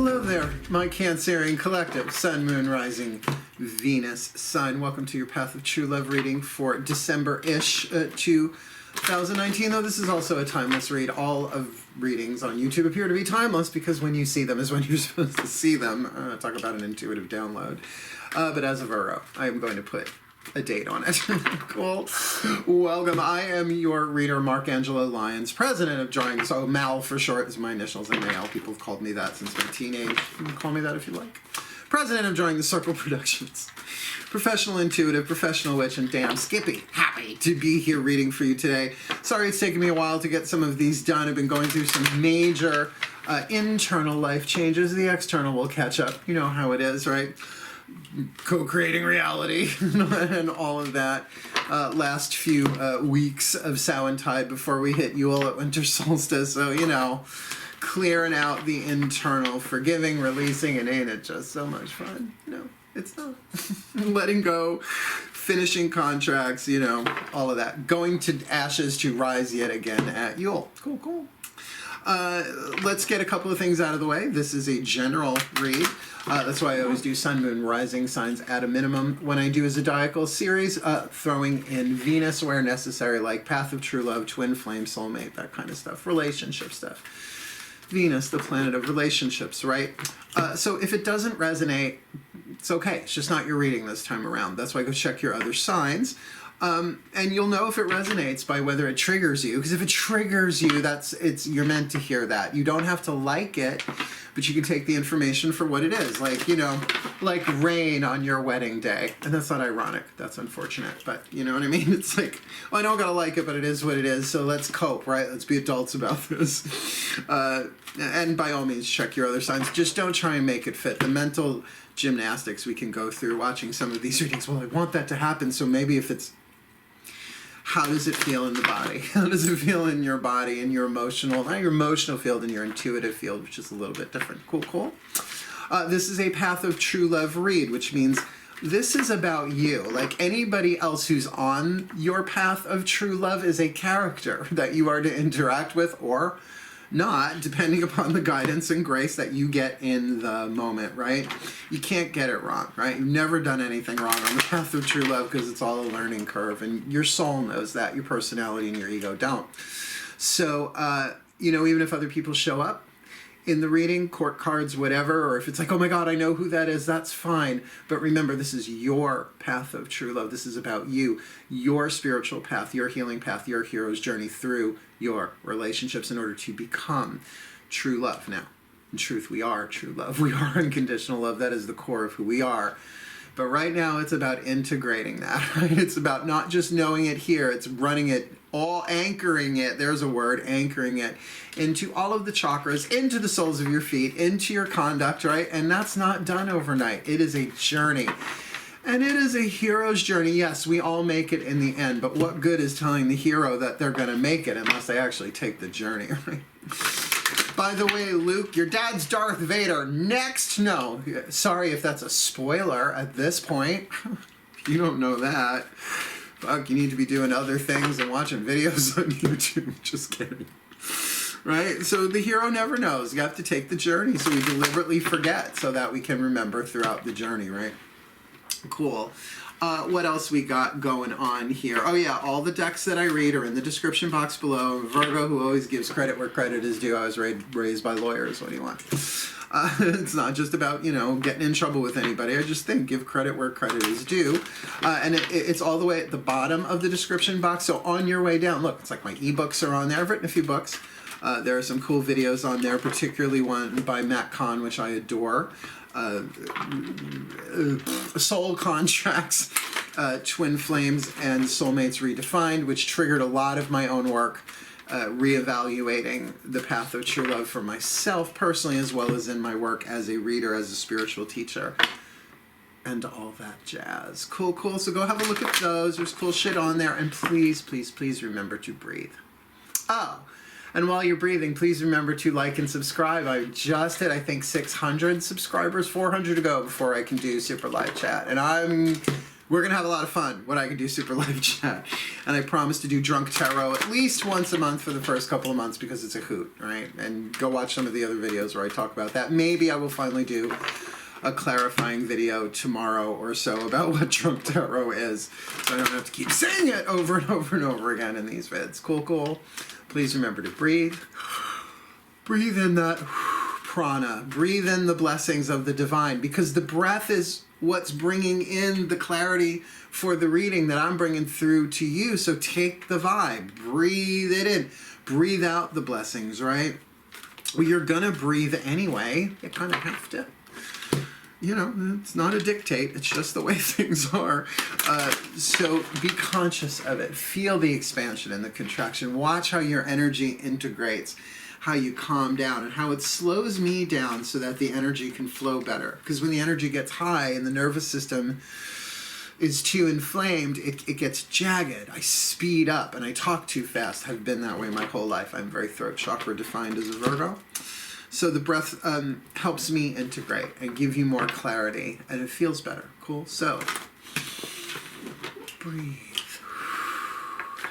Hello there, my Cancerian collective, Sun, Moon, Rising, Venus sign. Welcome to your Path of True Love reading for December-ish 2019, though this is also a timeless read. All of readings on YouTube appear to be timeless because when you see them is when you're supposed to see them. Talk about an intuitive download. But as a Virgo, I am going to put a date on it. Cool. Welcome. I am your reader, Angelo, Lyons, president of Drawing. So Mal for short is my initials, and MAL. People have called me that since my teenage. You can call me that if you like. President of Drawing the Circle Productions. Professional intuitive, professional witch, and damn Skippy. Happy to be here reading for you today. Sorry it's taken me a while to get some of these done. I've been going through some major internal life changes. The external will catch up. You know how it is, right? Co-creating reality and all of that. Last few weeks of Samhain before we hit Yule at winter solstice. So, you know, clearing out the internal, forgiving, releasing, and ain't it just so much fun? No, it's not. Letting go, finishing contracts, you know, all of that. Going to ashes to rise yet again at Yule. Cool, cool. Let's get a couple of things out of the way. This is a general read. That's why I always do Sun, Moon, Rising signs at a minimum. When I do a zodiacal series, throwing in Venus where necessary, like Path of True Love, Twin Flame, Soulmate, that kind of stuff, relationship stuff. Venus, the planet of relationships, right? So if it doesn't resonate, it's okay. It's just not your reading this time around. That's why go check your other signs. And you'll know if it resonates by whether it triggers you. Because if it triggers you, you're meant to hear that. You don't have to like it, but you can take the information for what it is. Like, you know, like rain on your wedding day. And that's not ironic. That's unfortunate. But you know what I mean? It's like, well, I don't gotta like it, but it is what it is. So let's cope, right? Let's be adults about this. And by all means, check your other signs. Just don't try and make it fit. The mental gymnastics we can go through watching some of these readings. Well, I want that to happen. So maybe if it's, how does it feel in the body? How does it feel in your body, in your emotional, not your emotional field, and your intuitive field, which is a little bit different. Cool, cool. This is a Path of True Love read, which means this is about you. Like anybody else who's on your path of true love is a character that you are to interact with or not, depending upon the guidance and grace that you get in the moment, right? You can't get it wrong, right? You've never done anything wrong on the path of true love because it's all a learning curve, and your soul knows that. Your personality and your ego don't. So, you know, even if other people show up in the reading, court cards, whatever, or if it's like, oh my God, I know who that is, that's fine. But remember, this is your path of true love. This is about you, your spiritual path, your healing path, your hero's journey through your relationships in order to become true love. Now, in truth, we are true love. We are unconditional love. That is the core of who we are. But right now, it's about integrating that, right? It's about not just knowing it here. It's running it, all anchoring it. There's a word, anchoring it into all of the chakras, into the soles of your feet, into your conduct, right? And that's not done overnight. It is a journey. And it is a hero's journey. Yes, we all make it in the end, but what good is telling the hero that they're going to make it unless they actually take the journey, right? By the way, Luke, your dad's Darth Vader. Next, no. Sorry if that's a spoiler at this point. You don't know that. Fuck, you need to be doing other things and watching videos on YouTube. Just kidding. Right? So the hero never knows. You have to take the journey, so we deliberately forget so that we can remember throughout the journey, right? Cool. What else we got going on here? Oh yeah, all the decks that I read are in the description box below. Virgo, who always gives credit where credit is due. I was raised by lawyers. What do you want? It's not just about, you know, getting in trouble with anybody. I just think give credit where credit is due. And it's all the way at the bottom of the description box. So on your way down, look, it's like my ebooks are on there. I've written a few books. There are some cool videos on there, particularly one by Matt Kahn, which I adore. Soul Contracts, Twin Flames, and Soulmates Redefined, which triggered a lot of my own work, reevaluating the path of true love for myself personally, as well as in my work as a reader, as a spiritual teacher, and all that jazz. Cool, cool. So go have a look at those. There's cool shit on there. And please, please, please remember to breathe. Oh, and while you're breathing, please remember to like and subscribe. I just hit, I think, 600 subscribers, 400 to go before I can do super live chat. And I'm we're going to have a lot of fun when I can do super live chat. And I promise to do drunk tarot at least once a month for the first couple of months because it's a hoot, right? And go watch some of the other videos where I talk about that. Maybe I will finally do a clarifying video tomorrow or so about what drunk tarot is, so I don't have to keep saying it over and over and over again in these vids. Cool, cool. Please remember to breathe. Breathe in that prana. Breathe in the blessings of the divine, because the breath is what's bringing in the clarity for the reading that I'm bringing through to you. So take the vibe, breathe it in, breathe out the blessings, right? Well, you're gonna breathe anyway. You kind of have to. You know, it's not a dictate, it's just the way things are. So be conscious of it. Feel the expansion and the contraction. Watch how your energy integrates, how you calm down, and how it slows me down so that the energy can flow better. Because when the energy gets high and the nervous system is too inflamed, it gets jagged. I speed up and I talk too fast. I've been that way my whole life. I'm very throat chakra defined as a Virgo. So the breath helps me integrate and give you more clarity, and it feels better. Cool? So, breathe.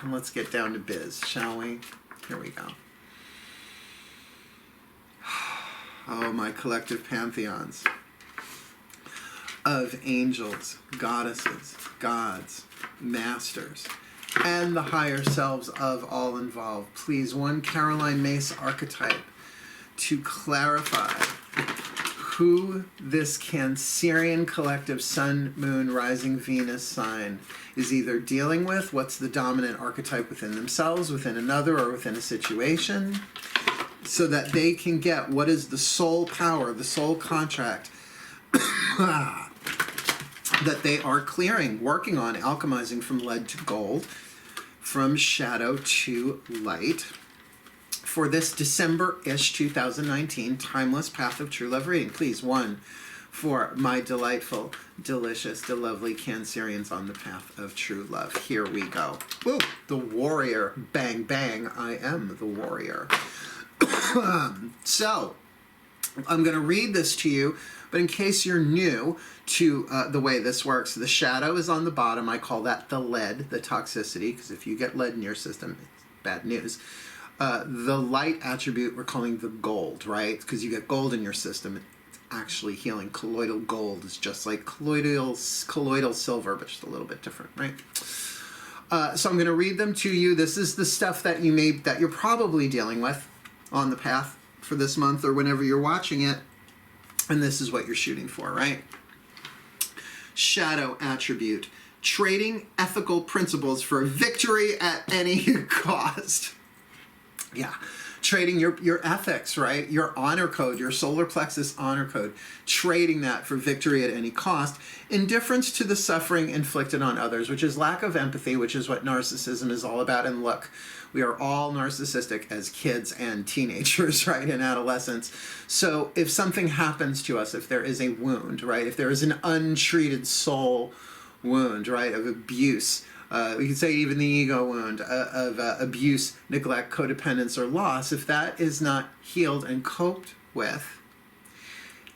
And let's get down to biz, shall we? Here we go. Oh, my collective pantheons of angels, goddesses, gods, masters, and the higher selves of all involved. Please, one Caroline Mace archetype to clarify who this Cancerian collective Sun, Moon, Rising Venus sign is either dealing with, what's the dominant archetype within themselves, within another, or within a situation, so that they can get what is the soul power, the soul contract that they are clearing, working on, alchemizing from lead to gold, from shadow to light, for this December-ish 2019 Timeless Path of True Love reading. Please, one, for my delightful, delicious, lovely Cancerians on the path of true love. Here we go. Woo! The warrior. Bang, bang. I am the warrior. So, I'm going to read this to you, but in case you're new to the way this works, the shadow is on the bottom. I call that the lead, the toxicity, because if you get lead in your system, it's bad news. The light attribute we're calling the gold, right? Because you get gold in your system, it's actually healing. Colloidal gold is just like colloidal silver, but just a little bit different, right? So I'm going to read them to you. This is the stuff that you're probably dealing with on the path for this month or whenever you're watching it, and this is what you're shooting for, right? Shadow attribute: trading ethical principles for victory at any cost. Yeah, trading your ethics, right? Your honor code, your solar plexus honor code, trading that for victory at any cost. Indifference to the suffering inflicted on others, which is lack of empathy, which is what narcissism is all about. And look, we are all narcissistic as kids and teenagers, right, and adolescents. So if something happens to us, if there is a wound, right, if there is an untreated soul wound, right, of abuse, we could say even the ego wound of abuse, neglect, codependence, or loss, if that is not healed and coped with,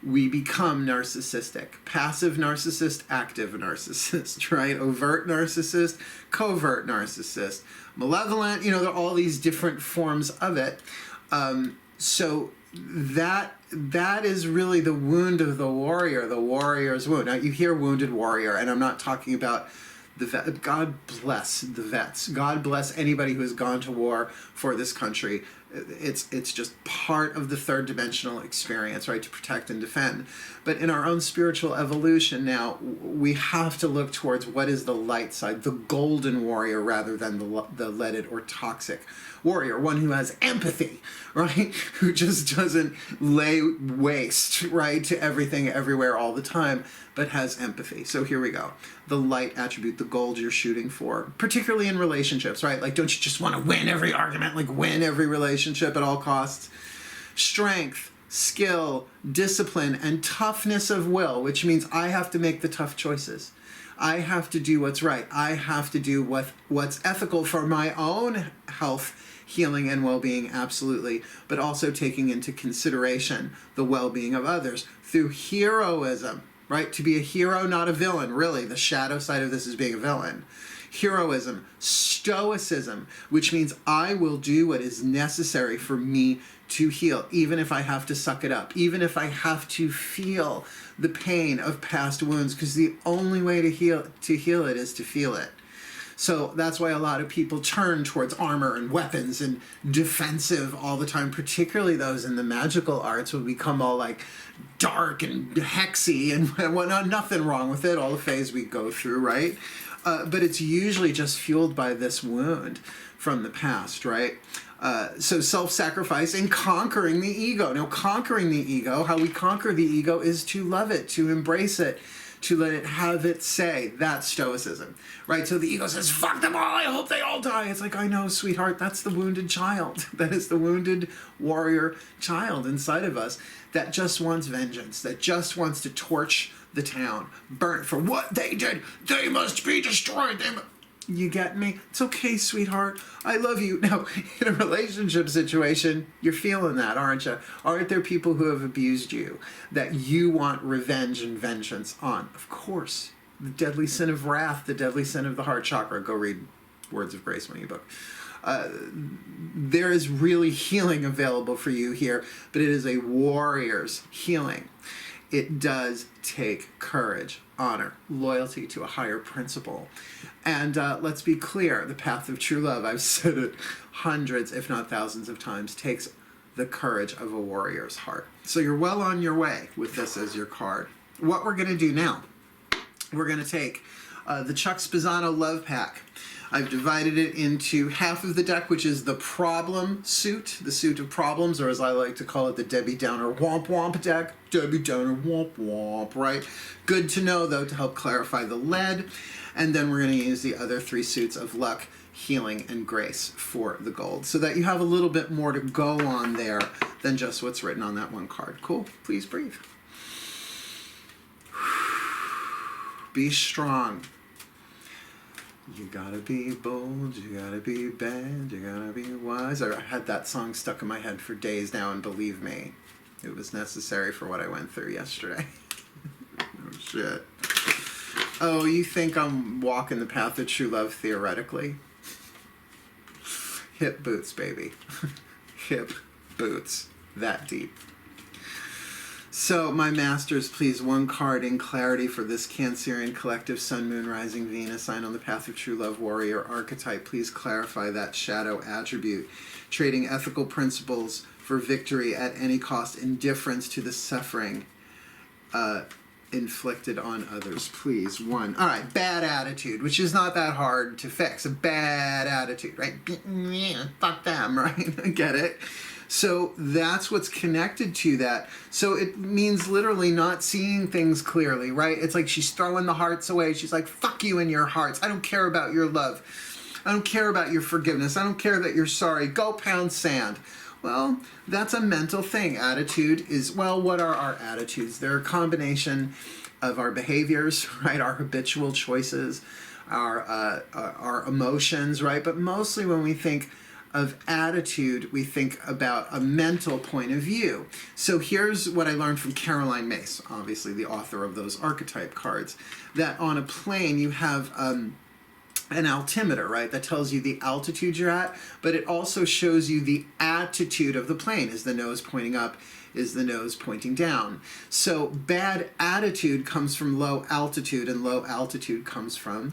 we become narcissistic. Passive narcissist, active narcissist, right? Overt narcissist, covert narcissist, malevolent, there are all these different forms of it. So that is really the wound of the warrior, the warrior's wound. Now, you hear wounded warrior, and I'm not talking about God bless the vets. God bless anybody who has gone to war for this country. It's just part of the third dimensional experience, right, to protect and defend. But in our own spiritual evolution now, we have to look towards what is the light side, the golden warrior, rather than the leaded or toxic warrior, one who has empathy, right, who just doesn't lay waste, right, to everything, everywhere, all the time, but has empathy. So here we go. The light attribute, the gold you're shooting for, particularly in relationships, right? Like, don't you just want to win every argument, like win every relationship at all costs? Strength, skill, discipline, and toughness of will, which means I have to make the tough choices. I have to do what's right. I have to do what's ethical for my own health, healing, and well-being, absolutely, but also taking into consideration the well-being of others through heroism, right? To be a hero, not a villain. Really, the shadow side of this is being a villain. Heroism, stoicism, which means I will do what is necessary for me to heal, even if I have to suck it up, even if I have to feel the pain of past wounds, because the only way to heal it is to feel it. So that's why a lot of people turn towards armor and weapons and defensive all the time, particularly those in the magical arts will become all like dark and hexy and whatnot. Nothing wrong with it, all the phase we go through, right? But it's usually just fueled by this wound from the past, right? So self-sacrifice and conquering the ego. Now, conquering the ego, how we conquer the ego is to love it, to embrace it, to let it have its say. That's stoicism, right? So the ego says, fuck them all, I hope they all die. It's like, I know, sweetheart, that's the wounded child. That is the wounded warrior child inside of us that just wants vengeance, that just wants to torch the town, burn for what they did. They must be destroyed. You get me? It's okay, sweetheart. I love you. Now, in a relationship situation, you're feeling that, aren't you? Aren't there people who have abused you that you want revenge and vengeance on? Of course. The deadly sin of wrath, the deadly sin of the heart chakra. Go read Words of Grace, my ebook. There is really healing available for you here, but it is a warrior's healing. It does take courage, honor, loyalty to a higher principle. And let's be clear, the path of true love, I've said it hundreds, if not thousands of times, takes the courage of a warrior's heart. So you're well on your way with this as your card. What we're going to do now, we're going to take the Chuck Spezzano Love Pack. I've divided it into half of the deck, which is the problem suit, the suit of problems, or as I like to call it, the Debbie Downer Womp Womp deck. Debbie Downer Womp Womp, right? Good to know, though, to help clarify the lead. And then we're going to use the other three suits of luck, healing, and grace for the gold, so that you have a little bit more to go on there than just what's written on that one card. Cool? Please breathe. Be strong. You gotta be bold, you gotta be bad, you gotta be wise. I had that song stuck in my head for days now, and believe me, it was necessary for what I went through yesterday. Oh, shit. Oh, you think I'm walking the path of true love theoretically? Hip boots, baby. Hip boots. That deep. So, my masters, please, one card in clarity for this Cancerian collective Sun, Moon, Rising, Venus sign on the path of true love warrior archetype. Please clarify that shadow attribute. Trading ethical principles for victory at any cost, indifference to the suffering inflicted on others. Please, one. All right, bad attitude, which is not that hard to fix. A bad attitude, right? Fuck them, right? I get it. So that's what's connected to that. So it means literally not seeing things clearly, right? It's like she's throwing the hearts away. She's like, fuck you and your hearts. I don't care about your love. I don't care about your forgiveness. I don't care that you're sorry. Go pound sand. Well, that's a mental thing. Attitude is, well, what are our attitudes? They're a combination of our behaviors, right? Our habitual choices, our emotions, right? But mostly when we think of attitude, we think about a mental point of view. So here's what I learned from Caroline Myss, obviously the author of those archetype cards, that on a plane you have an altimeter, right, that tells you the altitude you're at, but it also shows you the attitude of the plane. Is the nose pointing up? Is the nose pointing down? So bad attitude comes from low altitude, and low altitude comes from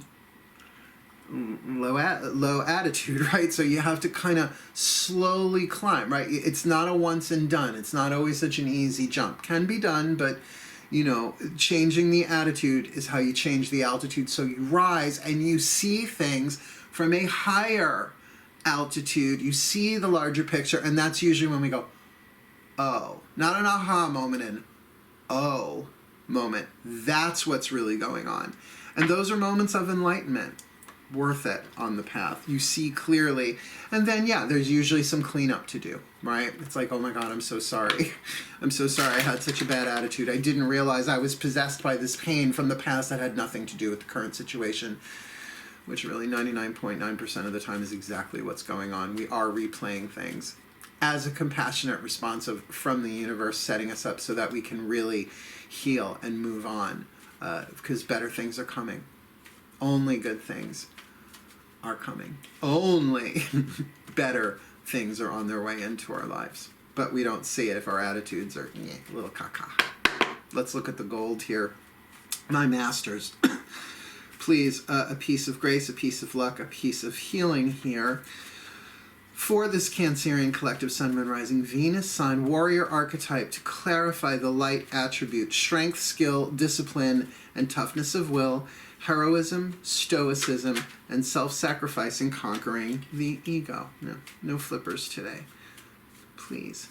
low attitude, right? So you have to kind of slowly climb, right? It's not a once and done. It's not always such an easy jump. Can be done, but you know, changing the attitude is how you change the altitude. So you rise and you see things from a higher altitude. You see the larger picture, and that's usually when we go, oh, not an aha moment, an oh moment. That's what's really going on. And those are moments of enlightenment. Worth it on the path. You see clearly. And then, yeah, there's usually some cleanup to do, right? It's like, oh my God, I'm so sorry. I'm so sorry I had such a bad attitude. I didn't realize I was possessed by this pain from the past that had nothing to do with the current situation, which really 99.9% of the time is exactly what's going on. We are replaying things. as a compassionate response from the universe, setting us up so that we can really heal and move on, because better things are coming. Only good things are coming. Only better things are on their way into our lives. But we don't see it if our attitudes are a little caca. Let's look at the gold here. My masters, please, a piece of grace, a piece of luck, a piece of healing here. For this Cancerian collective Sun, Moon, Rising, Venus sign, warrior archetype, to clarify the light attribute, strength, skill, discipline, and toughness of will, heroism, stoicism, and self-sacrifice in conquering the ego. No flippers today. Please.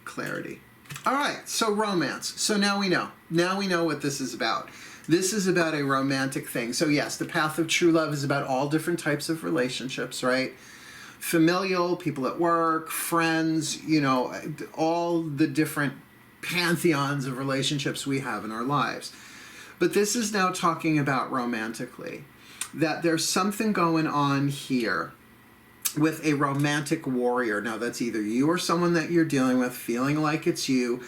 Clarity. All right, so romance. So now we know. Now we know what this is about. This is about a romantic thing. So yes, the path of true love is about all different types of relationships, right? Familial, people at work, friends, all the different pantheons of relationships we have in our lives. But this is now talking about romantically, that there's something going on here with a romantic warrior. Now that's either you or someone that you're dealing with, feeling like it's you,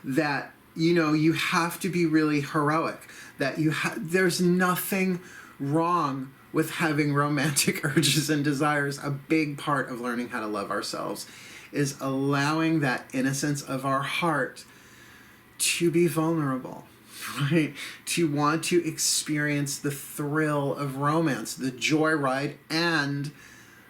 that, you have to be really heroic, that there's nothing wrong with having romantic urges and desires. A big part of learning how to love ourselves is allowing that innocence of our heart to be vulnerable, right? To want to experience the thrill of romance, the joyride, and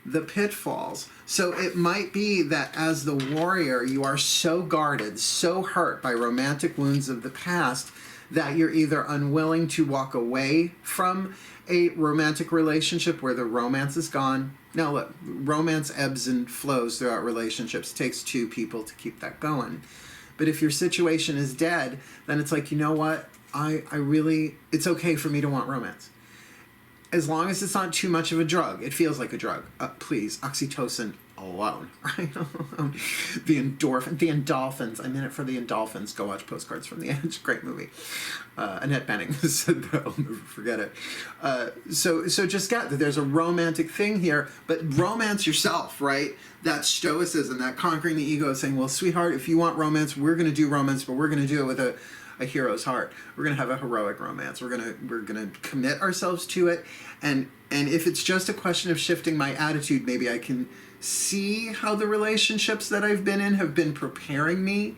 the pitfalls. So it might be that as the warrior, you are so guarded, so hurt by romantic wounds of the past, that you're either unwilling to walk away from a romantic relationship where the romance is gone. Now look, romance ebbs and flows throughout relationships. It takes two people to keep that going. But if your situation is dead, then it's like, you know what? It's okay for me to want romance. As long as it's not too much of a drug. It feels like a drug. Please, oxytocin alone, right? The endorphins. I'm in it for the endorphins. Go watch Postcards from the Edge. Great movie. Annette Bening said that. I'll never forget it. So just get that there's a romantic thing here, but romance yourself, right? That stoicism, that conquering the ego, saying, well, sweetheart, if you want romance, we're going to do romance, but we're going to do it with a hero's heart. We're going to have a heroic romance. We're going to commit ourselves to it. And if it's just a question of shifting my attitude, maybe I can see how the relationships that I've been in have been preparing me,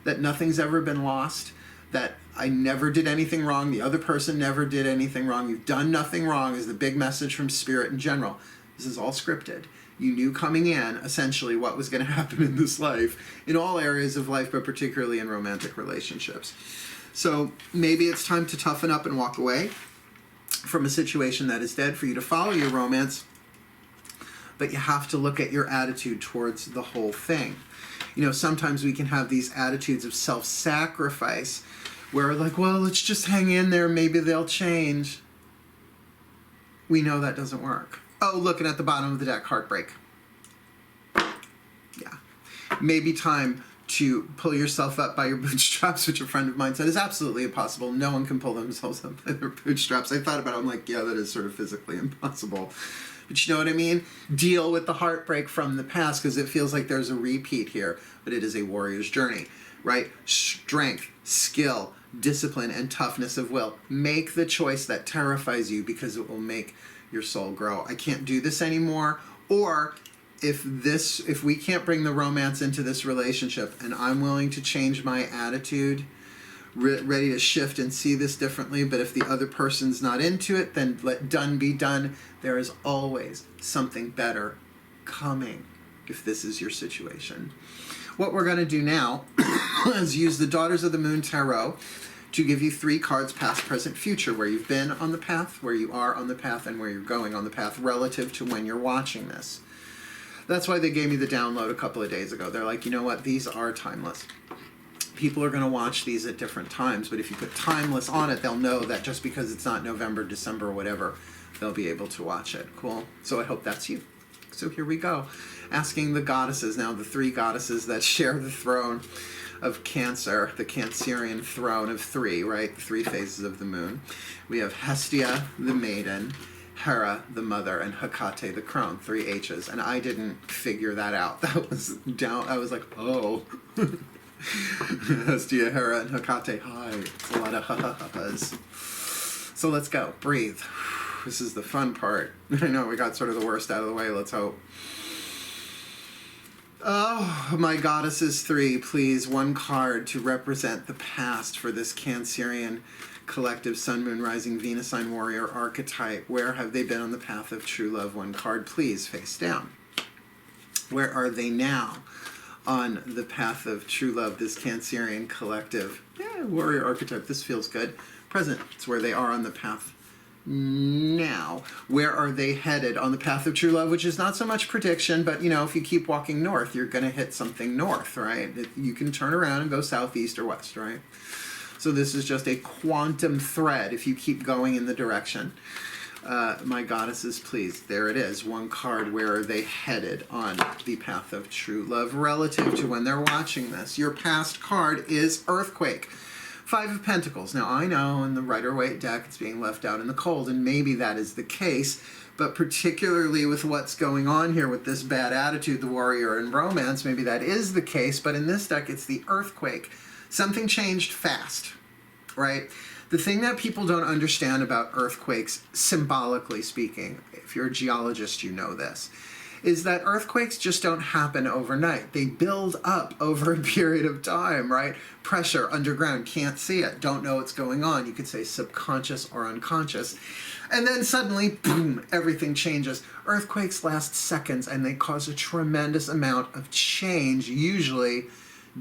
that nothing's ever been lost, that I never did anything wrong, the other person never did anything wrong, you've done nothing wrong is the big message from Spirit in general. This is all scripted. You knew coming in, essentially, what was going to happen in this life, in all areas of life, but particularly in romantic relationships. So maybe it's time to toughen up and walk away from a situation that is dead for you to follow your romance, but you have to look at your attitude towards the whole thing. Sometimes we can have these attitudes of self-sacrifice where like, well, let's just hang in there, maybe they'll change. We know that doesn't work. Oh, looking at the bottom of the deck, heartbreak. Yeah. Maybe time to pull yourself up by your bootstraps, which a friend of mine said is absolutely impossible. No one can pull themselves up by their bootstraps. I thought about it, I'm like, yeah, that is sort of physically impossible. But you know what I mean? Deal with the heartbreak from the past, because it feels like there's a repeat here, but it is a warrior's journey, right? Strength, skill, discipline, and toughness of will. Make the choice that terrifies you, because it will make your soul grow. I can't do this anymore. Or if we can't bring the romance into this relationship and I'm willing to change my attitude, ready to shift and see this differently, but if the other person's not into it, then let done be done. There is always something better coming if this is your situation. What we're going to do now is use the Daughters of the Moon Tarot to give you 3 cards, past, present, future, where you've been on the path, where you are on the path, and where you're going on the path relative to when you're watching this. That's why they gave me the download a couple of days ago. They're like, you know what, these are timeless. People are going to watch these at different times, but if you put timeless on it, they'll know that just because it's not November, December, or whatever, they'll be able to watch it. Cool? So I hope that's you. So here we go. Asking the goddesses, now the 3 goddesses that share the throne of Cancer, the Cancerian throne of 3, right? The 3 phases of the moon. We have Hestia, the maiden, Hera, the mother, and Hecate, the crone, 3 H's. And I didn't figure that out. That was down. I was like, oh. Hestia, Hera, and Hecate. Hi. It's a lot of ha-ha-ha-has. So let's go. Breathe. This is the fun part. I know we got sort of the worst out of the way. Let's hope. Oh, my goddesses 3, please. 1 card to represent the past for this Cancerian collective Sun, Moon, Rising, Venus sign warrior archetype. Where have they been on the path of true love? 1 card, please, face down. Where are they now on the path of true love, this Cancerian collective? Yeah, warrior archetype, this feels good. Present, it's where they are on the path now. Where are they headed on the path of true love, which is not so much prediction, but, you know, if you keep walking north, you're going to hit something north, right? You can turn around and go south, east, or west, right? So this is just a quantum thread if you keep going in the direction. My goddesses, please. There it is. 1 card. Where are they headed on the path of true love relative to when they're watching this? Your past card is Earthquake. 5 of Pentacles. Now, I know in the Rider-Waite deck it's being left out in the cold, and maybe that is the case, but particularly with what's going on here with this bad attitude, the warrior and romance, maybe that is the case, but in this deck it's the Earthquake. Something changed fast, right? The thing that people don't understand about earthquakes, symbolically speaking, if you're a geologist, you know this, is that earthquakes just don't happen overnight. They build up over a period of time, right? Pressure underground, can't see it, don't know what's going on. You could say subconscious or unconscious. And then suddenly, boom, everything changes. Earthquakes last seconds and they cause a tremendous amount of change, usually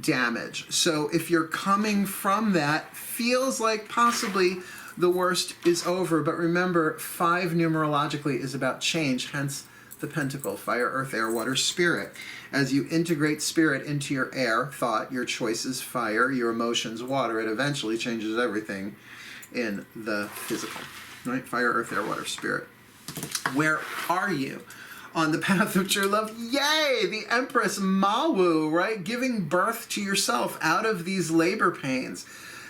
damage. So if you're coming from that, feels like possibly the worst is over. But remember, 5 numerologically is about change, hence the pentacle, fire, earth, air, water, spirit. As you integrate spirit into your air, thought, your choices, fire, your emotions, water, it eventually changes everything in the physical, right? Fire, earth, air, water, spirit. Where are you on the path of true love? Yay! The Empress Mawu, right? Giving birth to yourself out of these labor pains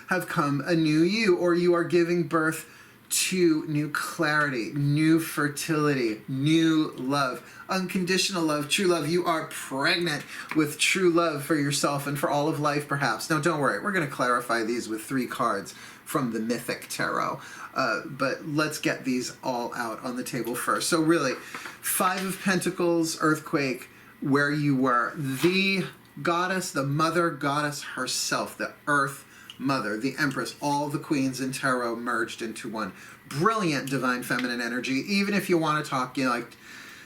have come a new you, or you are giving birth to new clarity, new fertility, new love, unconditional love, true love. You are pregnant with true love for yourself and for all of life, perhaps. Now, don't worry. We're going to clarify these with 3 cards from the Mythic Tarot. But let's get these all out on the table first. So really, 5 of Pentacles, Earthquake, where you were. The goddess, the mother goddess herself, the Earth Mother, the Empress, all the queens in tarot merged into one. Brilliant divine feminine energy. Even if you want to talk, you know, like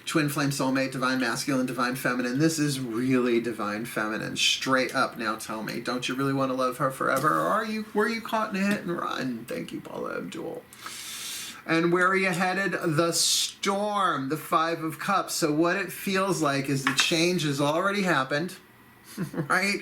twin flame soulmate, divine masculine, divine feminine, this is really divine feminine. Straight up. Now tell me, don't you really want to love her forever? Or were you caught in a hit and run? Thank you, Paula Abdul. And where are you headed? The Storm, the 5 of Cups. So what it feels like is the change has already happened, right?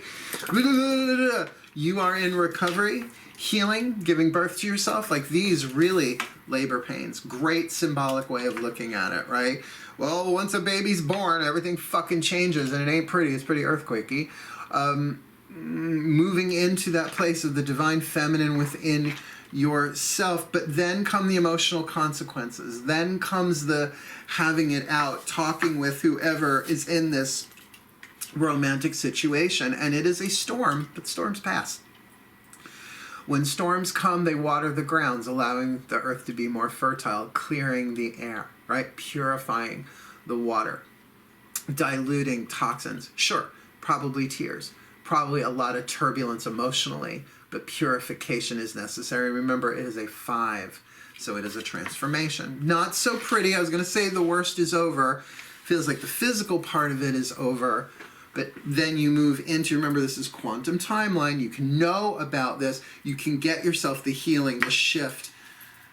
You are in recovery, healing, giving birth to yourself. Like these really labor pains. Great symbolic way of looking at it, right? Well, once a baby's born, everything fucking changes and it ain't pretty. It's pretty earthquakey. Moving into that place of the divine feminine within yourself, but then come the emotional consequences. Then comes the having it out, talking with whoever is in this romantic situation, and it is a storm, but storms pass. When storms come, they water the grounds, allowing the earth to be more fertile, clearing the air, right? Purifying the water, diluting toxins. Sure, probably tears, probably a lot of turbulence emotionally, but purification is necessary. Remember, it is a 5, so it is a transformation. Not so pretty. I was going to say the worst is over. Feels like the physical part of it is over. But then you move into, remember this is quantum timeline, you can know about this, you can get yourself the healing, the shift,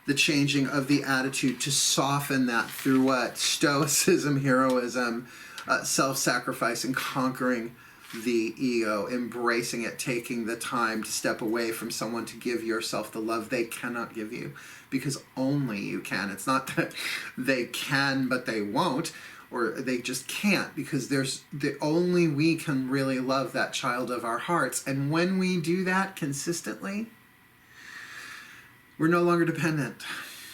the changing of the attitude to soften that through what? Stoicism, heroism, self-sacrifice, and conquering the ego, embracing it, taking the time to step away from someone to give yourself the love they cannot give you, because only you can. It's not that they can but they won't, or they just can't, because only we can really love that child of our hearts. And when we do that consistently, we're no longer dependent.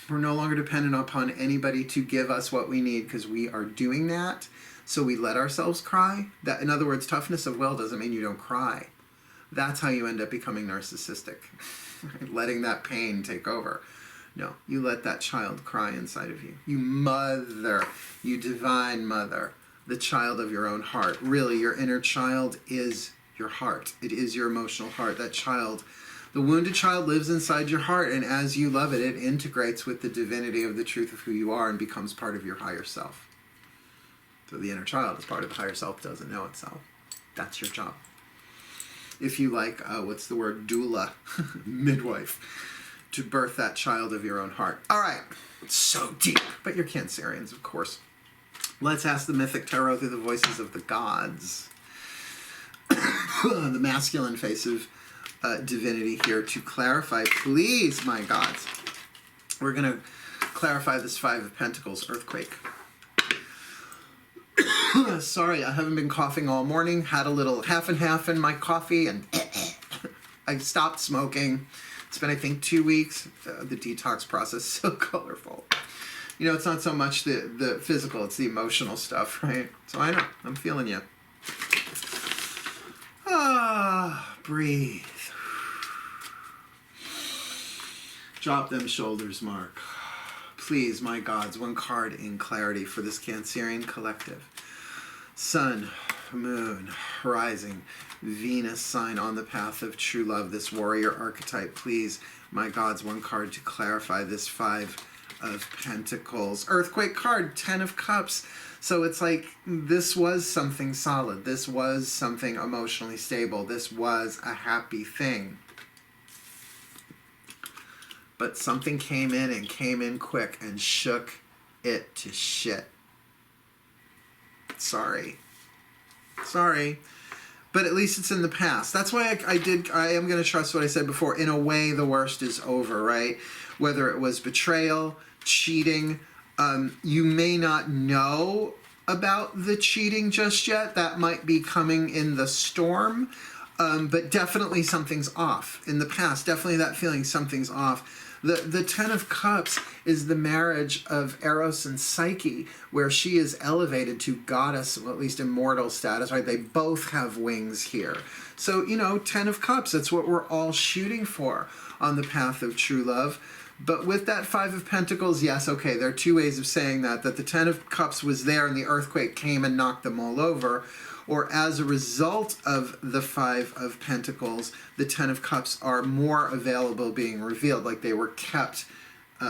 We're no longer dependent upon anybody to give us what we need because we are doing that. So we let ourselves cry. That, in other words, toughness of will doesn't mean you don't cry. That's how you end up becoming narcissistic. Letting that pain take over. No, you let that child cry inside of you. You mother, you divine mother, the child of your own heart. Really, your inner child is your heart. It is your emotional heart. That child, the wounded child, lives inside your heart, and as you love it, it integrates with the divinity of the truth of who you are and becomes part of your higher self. So the inner child is part of the higher self, doesn't know itself. That's your job. If you like, what's the word, doula, midwife, to birth that child of your own heart. All right, it's so deep, but you're Cancerians, of course. Let's ask the mythic tarot through the voices of the gods. The masculine face of divinity here to clarify, please, my gods. We're going to clarify this Five of Pentacles, earthquake. Sorry, I haven't been coughing all morning. Had a little half and half in my coffee, and I stopped smoking. It's been, I think, 2 weeks. The detox process is so colorful. You know, it's not so much the physical, it's the emotional stuff, right? So I know, I'm feeling you. Ah, breathe. Drop them shoulders, Mark. Please, my gods, one card in clarity for this Cancerian collective. Sun, Moon, Rising, Venus sign on the path of true love, this warrior archetype. Please, my gods, one card to clarify this Five of Pentacles. Earthquake card, 10 of Cups. So it's like this was something solid. This was something emotionally stable. This was a happy thing. But something came in and came in quick and shook it to shit. Sorry. But at least it's in the past. That's why I am going to trust what I said before. In a way, the worst is over, right? Whether it was betrayal, cheating, you may not know about the cheating just yet. That might be coming in the storm. But definitely something's off. In the past, definitely that feeling something's off. The 10 of Cups is the marriage of Eros and Psyche, where she is elevated to goddess, well, at least immortal status, right? They both have wings here. So, you know, 10 of Cups, that's what we're all shooting for on the path of true love. But with that 5 of Pentacles, yes, okay, there are two ways of saying that the 10 of Cups was there and the earthquake came and knocked them all over. Or as a result of the 5 of Pentacles, the 10 of Cups are more available being revealed, like they were kept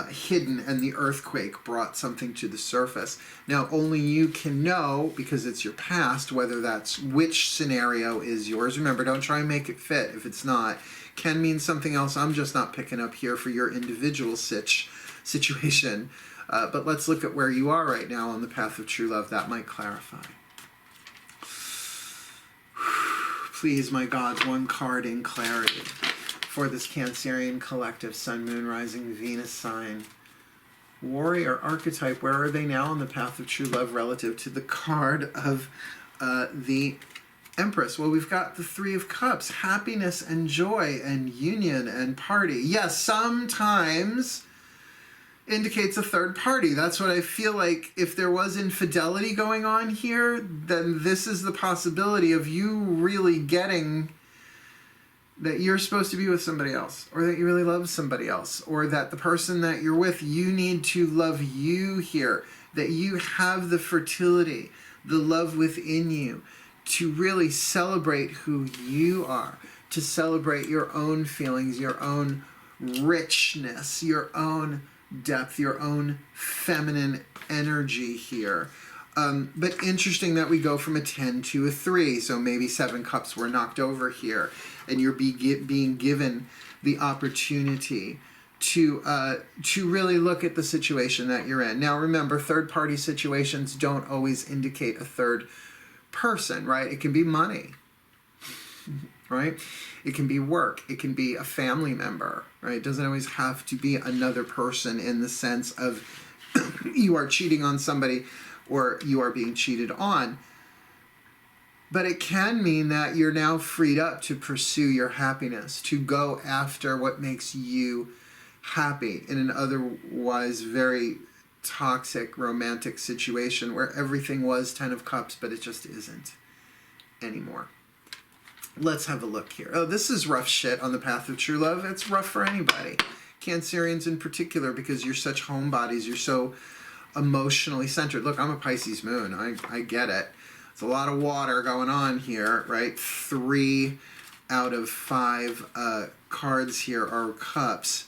hidden and the earthquake brought something to the surface. Now, only you can know, because it's your past, whether that's which scenario is yours. Remember, don't try and make it fit if it's not. Can mean something else I'm just not picking up here for your individual situation. But let's look at where you are right now on the path of true love. That might clarify. Please, my gods, one card in clarity for this Cancerian collective, Sun, Moon, Rising, Venus sign. Warrior archetype, where are they now on the path of true love relative to the card of the Empress? Well, we've got the 3 of Cups, happiness and joy and union and party. Yes, sometimes indicates a third party. That's what I feel like. If there was infidelity going on here, then this is the possibility of you really getting that you're supposed to be with somebody else, or that you really love somebody else, or that the person that you're with, you need to love you here, that you have the fertility, the love within you to really celebrate who you are, to celebrate your own feelings, your own richness, your own depth, your own feminine energy here. But interesting that we go from a 10 to a 3, so maybe 7 cups were knocked over here, and you're being given the opportunity to really look at the situation that you're in. Now remember, third-party situations don't always indicate a third person, right? It can be money, right? It can be work. It can be a family member, right? It doesn't always have to be another person in the sense of you are cheating on somebody or you are being cheated on. But it can mean that you're now freed up to pursue your happiness, to go after what makes you happy in an otherwise very toxic romantic situation where everything was 10 of Cups, but it just isn't anymore. Let's have a look here. Oh, this is rough shit on the path of true love. It's rough for anybody. Cancerians in particular, because you're such homebodies. You're so emotionally centered. Look, I'm a Pisces moon. I get it. There's a lot of water going on here, right? 3 out of 5 cards here are cups.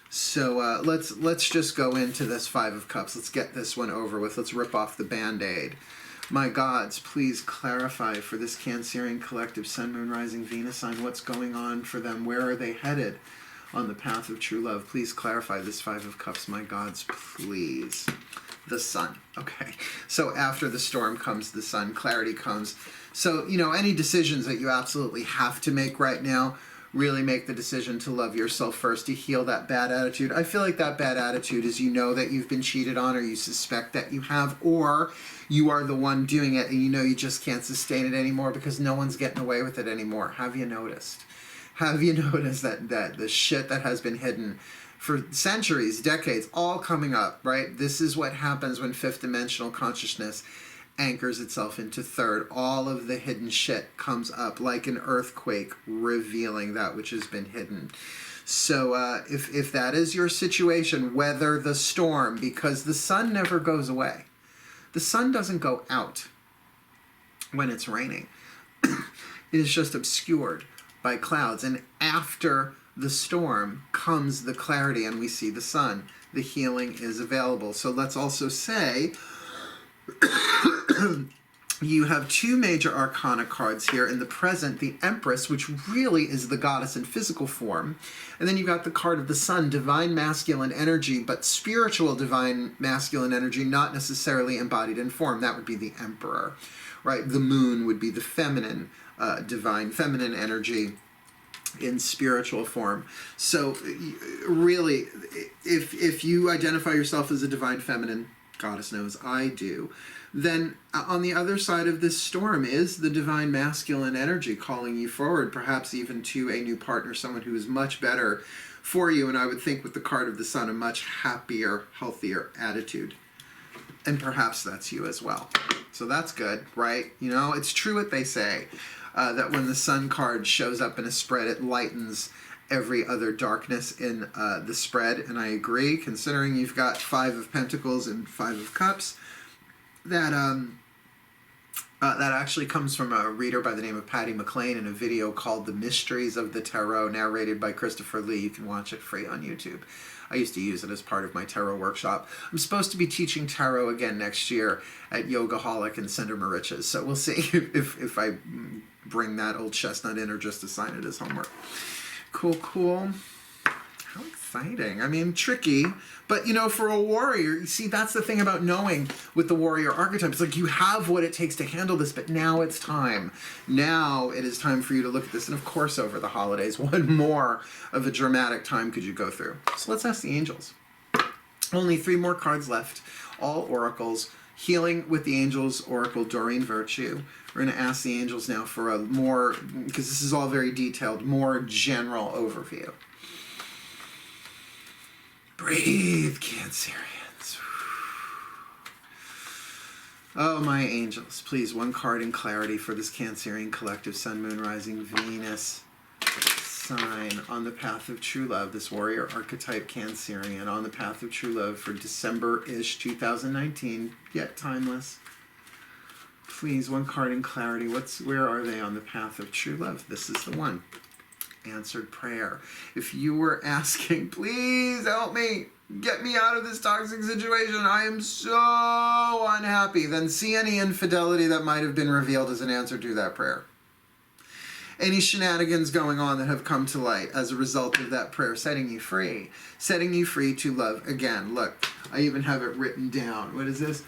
So let's just go into this 5 of Cups. Let's get this one over with. Let's rip off the Band-Aid. My gods, please clarify for this Cancerian collective, Sun, Moon, Rising, Venus sign, what's going on for them? Where are they headed on the path of true love? Please clarify this 5 of Cups, my gods, please. The Sun. Okay. So after the storm comes the sun. Clarity comes. So, you know, any decisions that you absolutely have to make right now, really make the decision to love yourself first, to heal that bad attitude. I feel like that bad attitude is you know that you've been cheated on, or you suspect that you have, or you are the one doing it and you know you just can't sustain it anymore because no one's getting away with it anymore. Have you noticed? Have you noticed that the shit that has been hidden for centuries, decades, all coming up, right? This is what happens when fifth dimensional consciousness anchors itself into third. All of the hidden shit comes up like an earthquake, revealing that which has been hidden. So if that is your situation, weather the storm, because the sun never goes away. The sun doesn't go out when it's raining. It is just obscured by clouds. And after the storm comes the clarity and we see the sun. The healing is available. So let's also say you have 2 major arcana cards here. In the present, the Empress, which really is the goddess in physical form. And then you got the card of the sun, divine masculine energy, but spiritual divine masculine energy, not necessarily embodied in form. That would be the Emperor, right? The moon would be the feminine, divine feminine energy in spiritual form. So really, if you identify yourself as a divine feminine, goddess knows I do, then on the other side of this storm is the divine masculine energy calling you forward, perhaps even to a new partner, someone who is much better for you. And I would think with the card of the sun, a much happier, healthier attitude. And perhaps that's you as well. So that's good, right? You know, it's true what they say, that when the sun card shows up in a spread, it lightens every other darkness in the spread. And I agree, considering you've got 5 of Pentacles and 5 of Cups, that that actually comes from a reader by the name of Patty McLean in a video called The Mysteries of the Tarot, narrated by Christopher Lee. You can watch it free on YouTube. I used to use it as part of my tarot workshop. I'm supposed to be teaching tarot again next year at Yogaholic and Cinder Mariches, so we'll see if I bring that old chestnut in or just assign it as homework. Cool, cool. How exciting. I mean, tricky, but you know, for a warrior, you see, that's the thing about knowing with the warrior archetype. It's like you have what it takes to handle this, but now it's time. Now it is time for you to look at this. And of course, over the holidays, what more of a dramatic time could you go through? So let's ask the angels. Only 3 more cards left, all oracles. Healing with the Angels Oracle, Doreen Virtue. We're going to ask the angels now for a more, because this is all very detailed, more general overview. Breathe, Cancerians. Oh, my angels, please, 1 card in clarity for this Cancerian collective, Sun, Moon, Rising, Venus sign on the path of true love, this warrior archetype Cancerian on the path of true love for December-ish 2019, yet timeless. Please, 1 card in clarity. Where are they on the path of true love? This is the one. Answered prayer. If you were asking, please help me, get me out of this toxic situation, I am so unhappy, then see any infidelity that might have been revealed as an answer to that prayer. Any shenanigans going on that have come to light as a result of that prayer, setting you free to love again. Look, I even have it written down. What is this?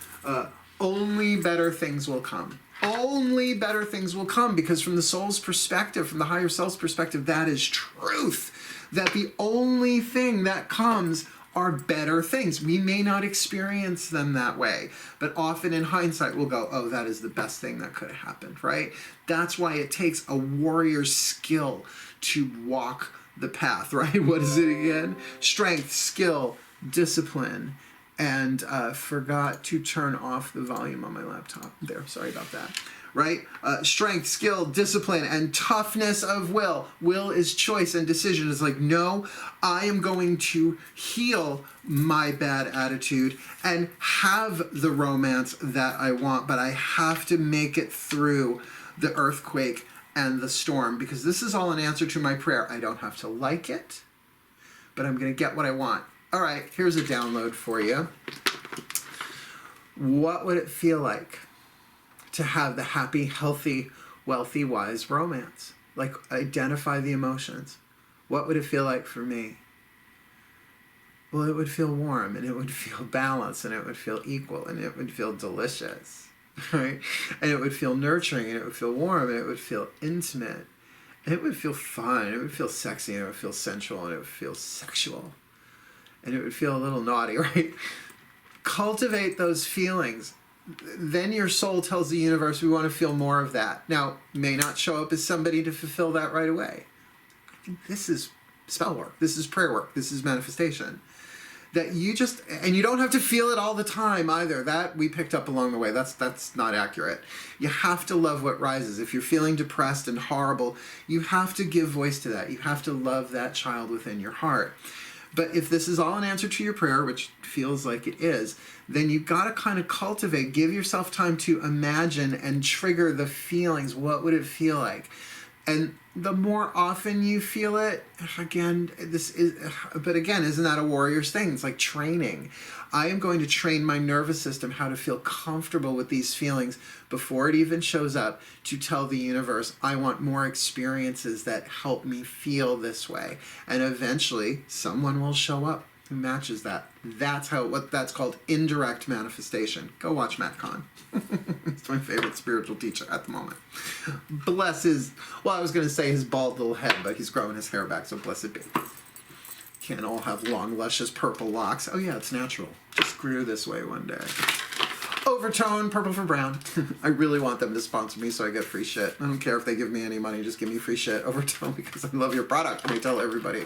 Only better things will come. Only better things will come, because from the soul's perspective, from the higher self's perspective, that is truth. That the only thing that comes are better things. We may not experience them that way, but often in hindsight we'll go, oh, that is the best thing that could have happened, right? That's why it takes a warrior's skill to walk the path, right? What is it again? Strength, skill, discipline, and forgot to turn off the volume on my laptop there. Sorry about that. Right? Strength, skill, discipline, and toughness of will. Will is choice and decision. It's like, no, I am going to heal my bad attitude and have the romance that I want, but I have to make it through the earthquake and the storm, because this is all an answer to my prayer. I don't have to like it, but I'm going to get what I want. All right, here's a download for you. What would it feel like to have the happy, healthy, wealthy, wise romance? Like, identify the emotions. What would it feel like for me? Well, it would feel warm, and it would feel balanced, and it would feel equal, and it would feel delicious, right? And it would feel nurturing, and it would feel warm, and it would feel intimate, and it would feel fun, and it would feel sexy, and it would feel sensual, and it would feel sexual, and it would feel a little naughty, right? Cultivate those feelings. Then your soul tells the universe, we want to feel more of that. Now, may not show up as somebody to fulfill that right away. I think this is spell work. This is prayer work. This is manifestation. That you just, and you don't have to feel it all the time either. That we picked up along the way. That's not accurate. You have to love what rises. If you're feeling depressed and horrible, you have to give voice to that. You have to love that child within your heart. But if this is all an answer to your prayer, which feels like it is, then you've got to kind of cultivate, give yourself time to imagine and trigger the feelings. What would it feel like? And the more often you feel it, again, isn't that a warrior's thing? It's like training. I am going to train my nervous system how to feel comfortable with these feelings before it even shows up, to tell the universe, I want more experiences that help me feel this way. And eventually, someone will show up who matches that. That's what that's called, indirect manifestation. Go watch Matt Kahn. He's my favorite spiritual teacher at the moment. Bless his, well, I was going to say his bald little head, but he's growing his hair back, so blessed be. Can't all have long, luscious purple locks. Oh yeah, it's natural. Just grew this way one day. Overtone, purple for brown. I really want them to sponsor me so I get free shit. I don't care if they give me any money, just give me free shit. Overtone, because I love your product, and I tell everybody.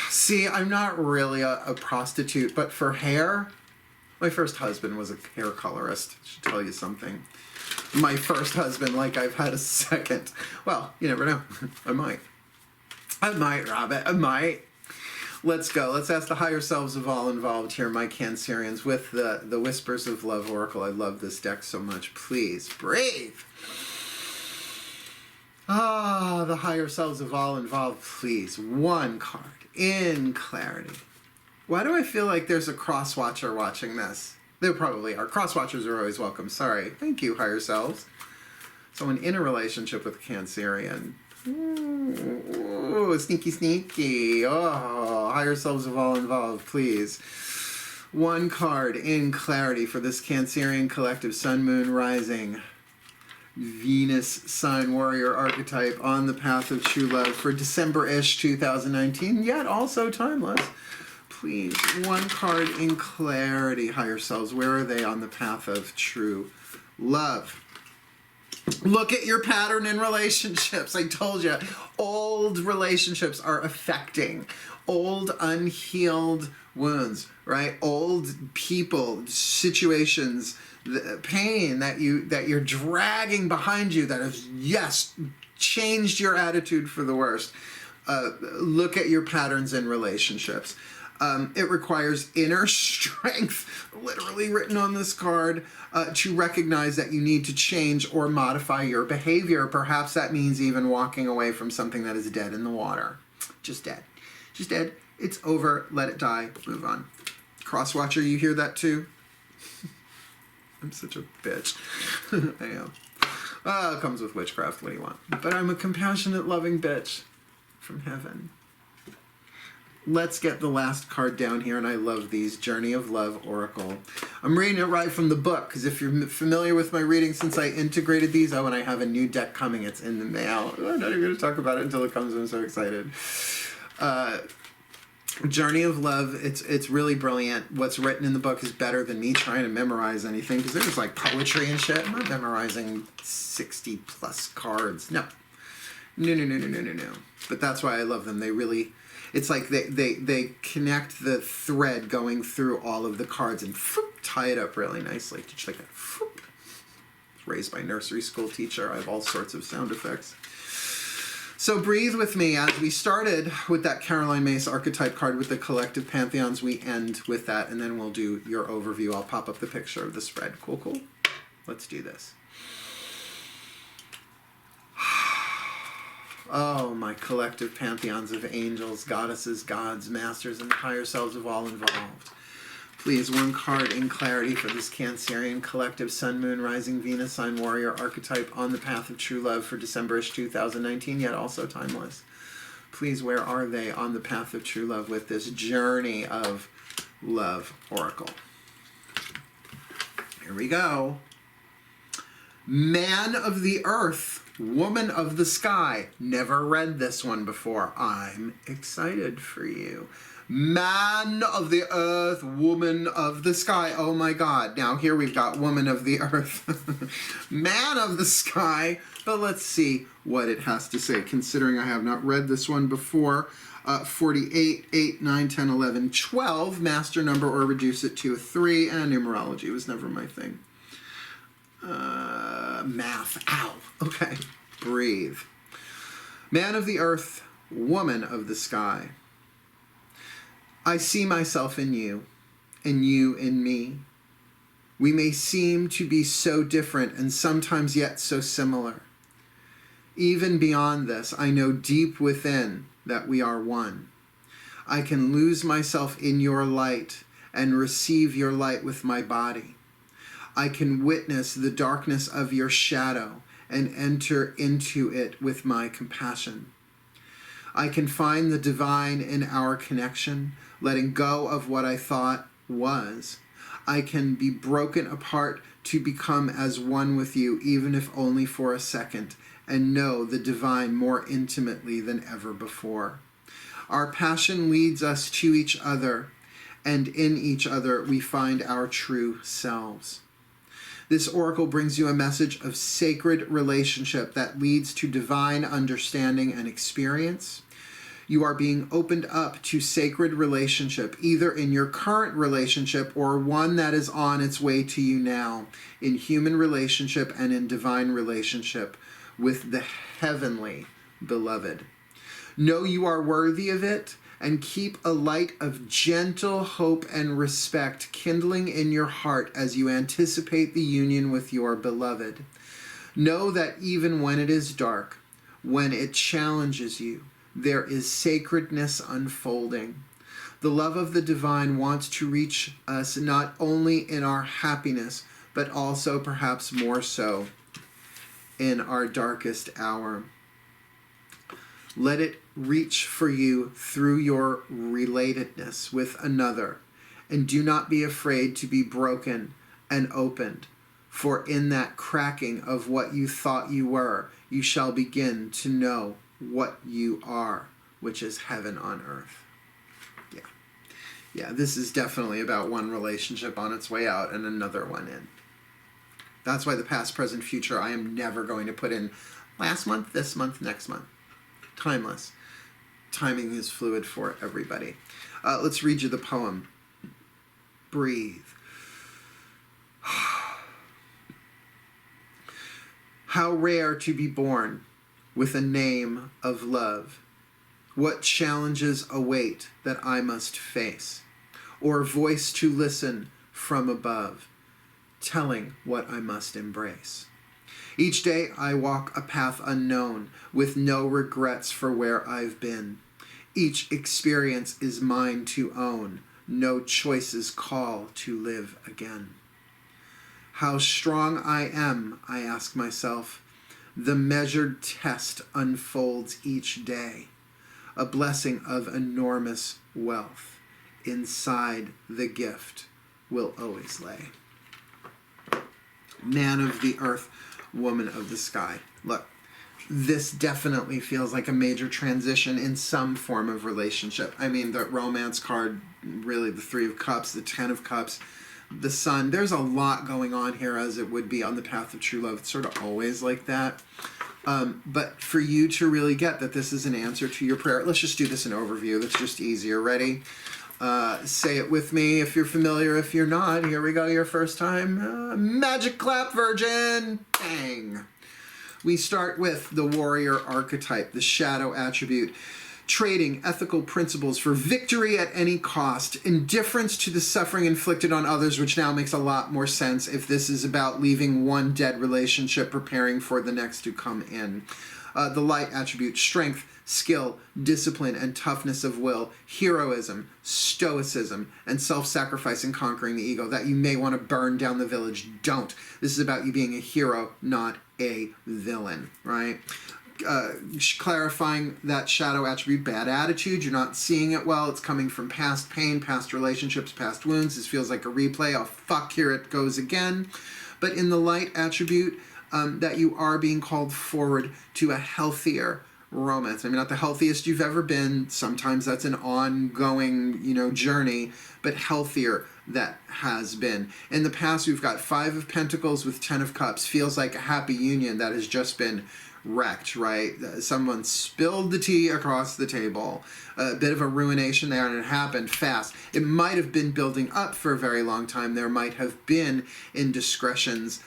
See, I'm not really a prostitute, but for hair, my first husband was a hair colorist. I should tell you something. My first husband, like I've had a second. Well, you never know. I might, Robert. I might. Let's go. Let's ask the higher selves of all involved here, my Cancerians, with the Whispers of Love Oracle. I love this deck so much. Please, breathe. Ah, the higher selves of all involved, please. One card in clarity. Why do I feel like there's a cross-watcher watching this? There probably are. Cross-watchers are always welcome. Sorry. Thank you, higher selves. Someone in a relationship with a Cancerian. Ooh, sneaky, sneaky. Oh, higher selves of all involved, please. One card in clarity for this Cancerian collective, Sun, Moon, Rising, Venus, Sign, Warrior archetype on the path of true love for December-ish 2019, yet also timeless. Please, one card in clarity, higher selves. Where are they on the path of true love? Look at your pattern in relationships. I told you, old relationships are affecting old unhealed wounds, right? Old people, situations, the pain that you're dragging behind you that has, yes, changed your attitude for the worst. Look at your patterns in relationships. It requires inner strength, literally written on this card, to recognize that you need to change or modify your behavior. Perhaps that means even walking away from something that is dead in the water. Just dead. Just dead. It's over. Let it die. Move on. Crosswatcher, you hear that too? I'm such a bitch. I am. It comes with witchcraft. What do you want? But I'm a compassionate, loving bitch from heaven. Let's get the last card down here, and I love these. Journey of Love Oracle. I'm reading it right from the book, because if you're familiar with my reading since I integrated these, and I have a new deck coming, it's in the mail. I'm not even going to talk about it until it comes. I'm so excited. Journey of Love, it's really brilliant. What's written in the book is better than me trying to memorize anything, because there's like poetry and shit. I'm not memorizing 60 plus cards. No. No, no, no, no, no, no, no. But that's why I love them. They really, it's like they connect the thread going through all of the cards and tie it up really nicely. Just like that. Raised by nursery school teacher. I have all sorts of sound effects. So breathe with me. As we started with that Caroline Myss archetype card with the collective pantheons, we end with that, and then we'll do your overview. I'll pop up the picture of the spread. Cool, cool? Let's do this. Oh, my collective pantheons of angels, goddesses, gods, masters, and higher selves of all involved. Please, one card in clarity for this Cancerian collective Sun, Moon, Rising, Venus, Sign, Warrior archetype on the path of true love for December-ish 2019, yet also timeless. Please, where are they on the path of true love with this journey of love oracle? Here we go. Man of the earth, woman of the sky. Never read this one before. I'm excited for you. Man of the earth, woman of the sky. Oh my God. Now here we've got woman of the earth. Man of the sky. But let's see what it has to say, considering I have not read this one before. 48, 8, 9, 10, 11, 12. Master number or reduce it to a 3. And numerology was never my thing. Math. Ow. Okay. Breathe. Man of the earth, woman of the sky. I see myself in you, and you in me. We may seem to be so different and sometimes yet so similar. Even beyond this, I know deep within that we are one. I can lose myself in your light and receive your light with my body. I can witness the darkness of your shadow and enter into it with my compassion. I can find the divine in our connection, letting go of what I thought was. I can be broken apart to become as one with you, even if only for a second, and know the divine more intimately than ever before. Our passion leads us to each other, and in each other we find our true selves. This oracle brings you a message of sacred relationship that leads to divine understanding and experience. You are being opened up to sacred relationship, either in your current relationship or one that is on its way to you now, in human relationship and in divine relationship with the heavenly beloved. Know you are worthy of it, and keep a light of gentle hope and respect kindling in your heart as you anticipate the union with your beloved. Know that even when it is dark, when it challenges you, there is sacredness unfolding. The love of the divine wants to reach us not only in our happiness, but also perhaps more so in our darkest hour. Let it reach for you through your relatedness with another, and do not be afraid to be broken and opened, for in that cracking of what you thought you were, you shall begin to know what you are, which is heaven on earth. Yeah, this is definitely about one relationship on its way out and another one in. That's why the past, present, future, I am never going to put in last month, this month, next month. Timeless. Timing is fluid for everybody. Let's read you the poem. Breathe. How rare to be born with a name of love. What challenges await that I must face, or voice to listen from above, telling what I must embrace. Each day I walk a path unknown, with no regrets for where I've been. Each experience is mine to own, no choices call to live again. How strong I am, I ask myself. The measured test unfolds each day, a blessing of enormous wealth. Inside the gift will always lay. Man of the earth, woman of the sky. Look, this definitely feels like a major transition in some form of relationship. I mean, the romance card, really the 3 of Cups, the 10 of Cups, the Sun. There's a lot going on here, as it would be on the path of true love. It's sort of always like that. But for you to really get that this is an answer to your prayer, let's just do this in overview. That's just easier. Ready? Say it with me if you're familiar. If you're not, here we go. Your first time. Magic clap, Virgin. Bang. We start with the warrior archetype, the shadow attribute. Trading ethical principles for victory at any cost, indifference to the suffering inflicted on others, which now makes a lot more sense if this is about leaving one dead relationship, preparing for the next to come in. The light attribute, strength, skill, discipline, and toughness of will, heroism, stoicism, and self-sacrifice in conquering the ego. That you may want to burn down the village. Don't. This is about you being a hero, not a villain, right? Clarifying that shadow attribute, bad attitude, you're not seeing it well, it's coming from past pain, past relationships, past wounds. This feels like a replay. Oh fuck, here it goes again. But in the light attribute, that you are being called forward to a healthier romance. I mean, not the healthiest you've ever been. Sometimes that's an ongoing, journey, but healthier that has been. In the past, we've got 5 of Pentacles with 10 of Cups. Feels like a happy union that has just been wrecked, right? Someone spilled the tea across the table. A bit of a ruination there, and it happened fast. It might have been building up for a very long time. There might have been indiscretions,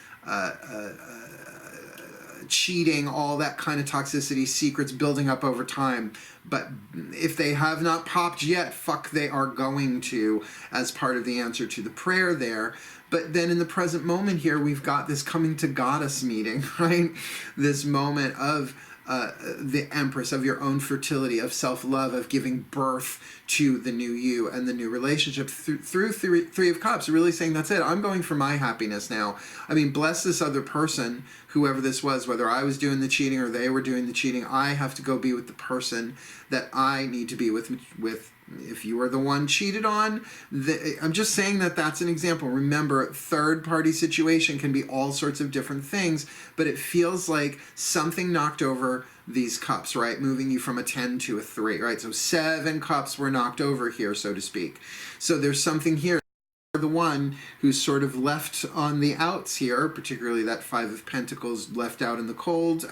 cheating, all that kind of toxicity, secrets building up over time. But if they have not popped yet, fuck, they are going to, as part of the answer to the prayer there. But then in the present moment here, we've got this coming to goddess meeting, right? This moment of the Empress, of your own fertility, of self-love, of giving birth to the new you and the new relationship through Three of Cups, really saying, that's it, I'm going for my happiness now. I mean, bless this other person, whoever this was, whether I was doing the cheating or they were doing the cheating. I have to go be with the person that I need to be with. If you are the one cheated on, I'm just saying that that's an example. Remember, third-party situation can be all sorts of different things, but it feels like something knocked over these cups, right? Moving you from a 10 to a 3, right? So 7 cups were knocked over here, so to speak. So there's something here. The one who's sort of left on the outs here, particularly that 5 of Pentacles left out in the cold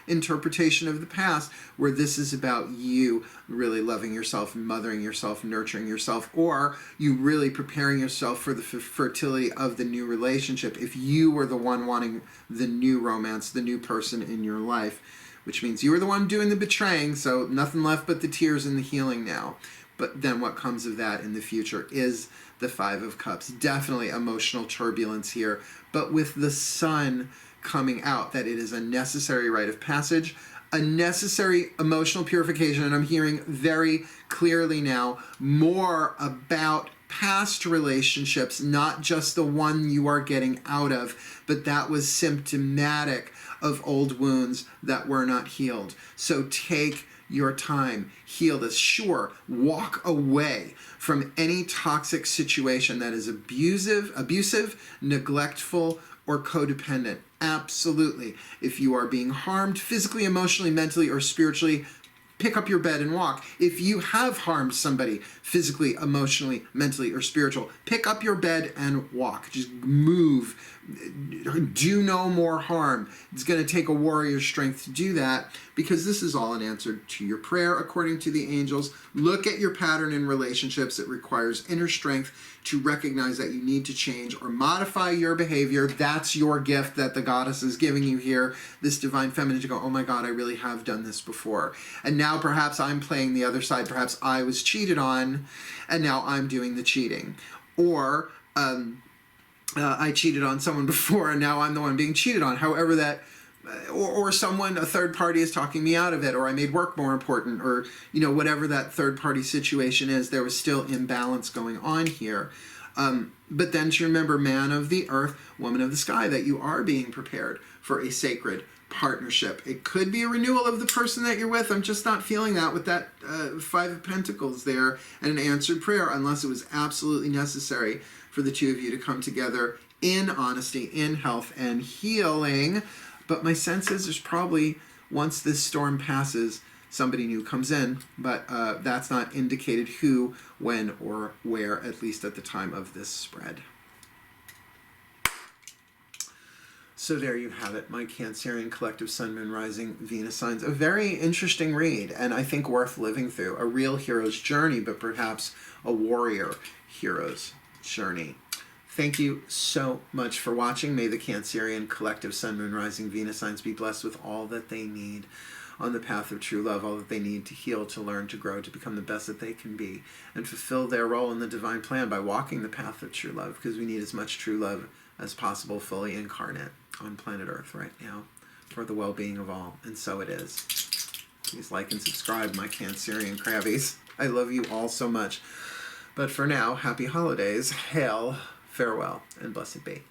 interpretation of the past, where this is about you really loving yourself, mothering yourself, nurturing yourself, or you really preparing yourself for the fertility of the new relationship. If you were the one wanting the new romance, the new person in your life, which means you were the one doing the betraying, so nothing left but the tears and the healing now. But then what comes of that in the future is the 5 of Cups. Definitely emotional turbulence here, but with the Sun coming out, that it is a necessary rite of passage, a necessary emotional purification, and I'm hearing very clearly now more about past relationships, not just the one you are getting out of, but that was symptomatic of old wounds that were not healed. So take your time, heal this. Sure, walk away from any toxic situation that is abusive, neglectful, or codependent. Absolutely. If you are being harmed physically, emotionally, mentally, or spiritually, pick up your bed and walk. If you have harmed somebody physically, emotionally, mentally, or spiritual, pick up your bed and walk. Just move. Do no more harm. It's going to take a warrior's strength to do that, because this is all an answer to your prayer according to the angels. Look at your pattern in relationships. It requires inner strength to recognize that you need to change or modify your behavior. That's your gift that the goddess is giving you here, this divine feminine, to go, oh my God, I really have done this before. And now perhaps I'm playing the other side. Perhaps I was cheated on and now I'm doing the cheating. Or I cheated on someone before and now I'm the one being cheated on. However that, or someone, a third party is talking me out of it, or I made work more important, or, whatever that third party situation is, there was still imbalance going on here. But then to remember, man of the earth, woman of the sky, that you are being prepared for a sacred partnership. It could be a renewal of the person that you're with. I'm just not feeling that with that 5 of Pentacles there and an answered prayer, unless it was absolutely necessary for the two of you to come together in honesty, in health, and healing. But my sense is there's probably, once this storm passes, somebody new comes in, but that's not indicated who, when, or where, at least at the time of this spread. So there you have it, my Cancerian collective Sun, Moon, Rising, Venus signs. A very interesting read, and I think worth living through. A real hero's journey, but perhaps a warrior hero's journey. Thank you so much for watching. May the Cancerian collective Sun, Moon, Rising, Venus signs be blessed with all that they need on the path of true love, all that they need to heal, to learn, to grow, to become the best that they can be, and fulfill their role in the divine plan by walking the path of true love, because we need as much true love as possible fully incarnate on planet Earth right now for the well-being of all, and so it is. Please like and subscribe, my Cancerian Crabbies. I love you all so much. But for now, happy holidays, hail, farewell, and blessed be.